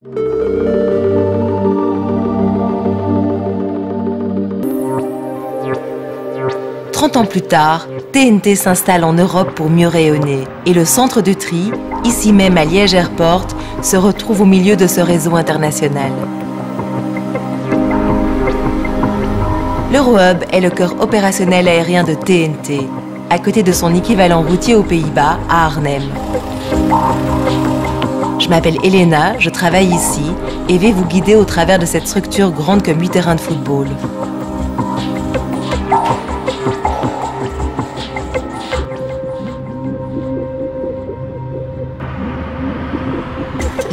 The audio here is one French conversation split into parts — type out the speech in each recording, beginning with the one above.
30 ans plus tard, TNT s'installe en Europe pour mieux rayonner et le centre de tri, ici même à Liège Airport, se retrouve au milieu de ce réseau international. L'Eurohub est le cœur opérationnel aérien de TNT, à côté de son équivalent routier aux Pays-Bas, à Arnhem. Je m'appelle Elena, je travaille ici et vais vous guider au travers de cette structure grande comme 8 terrains de football.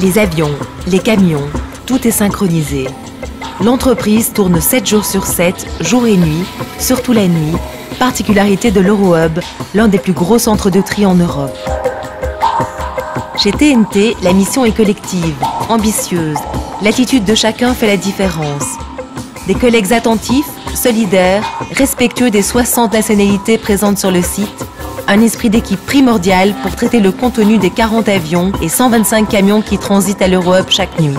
Les avions, les camions, tout est synchronisé. L'entreprise tourne 7 jours sur 7, jour et nuit, surtout la nuit, particularité de l'Eurohub, l'un des plus gros centres de tri en Europe. Chez TNT, la mission est collective, ambitieuse. L'attitude de chacun fait la différence. Des collègues attentifs, solidaires, respectueux des 60 nationalités présentes sur le site, un esprit d'équipe primordial pour traiter le contenu des 40 avions et 125 camions qui transitent à l'Eurohub chaque nuit.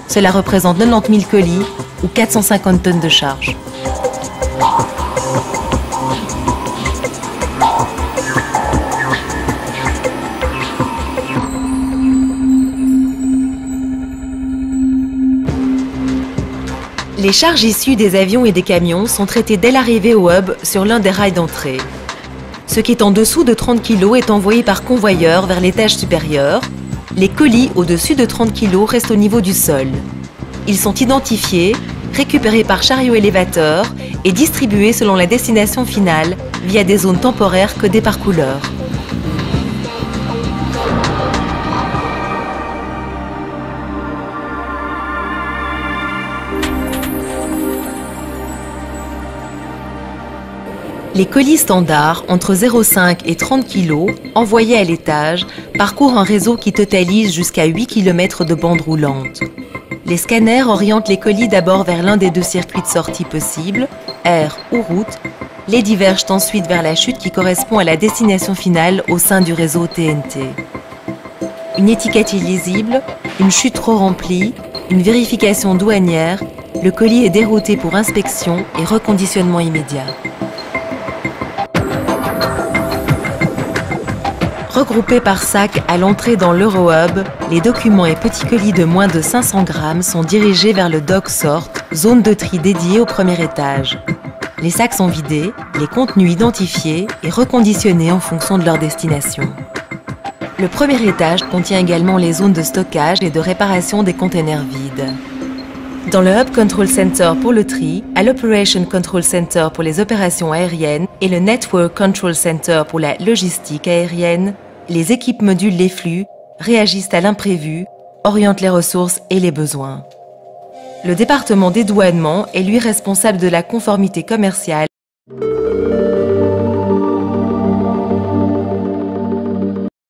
Cela représente 90 000 colis ou 450 tonnes de charge. Les charges issues des avions et des camions sont traitées dès l'arrivée au hub sur l'un des rails d'entrée. Ce qui est en dessous de 30 kg est envoyé par convoyeur vers l'étage supérieur. Les colis au-dessus de 30 kg restent au niveau du sol. Ils sont identifiés, récupérés par chariot élévateur et distribués selon la destination finale via des zones temporaires codées par couleur. Les colis standards, entre 0,5 et 30 kg, envoyés à l'étage, parcourent un réseau qui totalise jusqu'à 8 km de bande roulante. Les scanners orientent les colis d'abord vers l'un des 2 circuits de sortie possibles, air ou route. Les divergent ensuite vers la chute qui correspond à la destination finale au sein du réseau TNT. Une étiquette illisible, une chute trop remplie, une vérification douanière, le colis est dérouté pour inspection et reconditionnement immédiat. Regroupés par sac à l'entrée dans l'Eurohub, les documents et petits colis de moins de 500 grammes sont dirigés vers le dock sort, zone de tri dédiée au premier étage. Les sacs sont vidés, les contenus identifiés et reconditionnés en fonction de leur destination. Le premier étage contient également les zones de stockage et de réparation des containers vides. Dans le Hub Control Center pour le tri, à l'Operation Control Center pour les opérations aériennes et le Network Control Center pour la logistique aérienne, les équipes modulent les flux, réagissent à l'imprévu, orientent les ressources et les besoins. Le département dédouanement est lui responsable de la conformité commerciale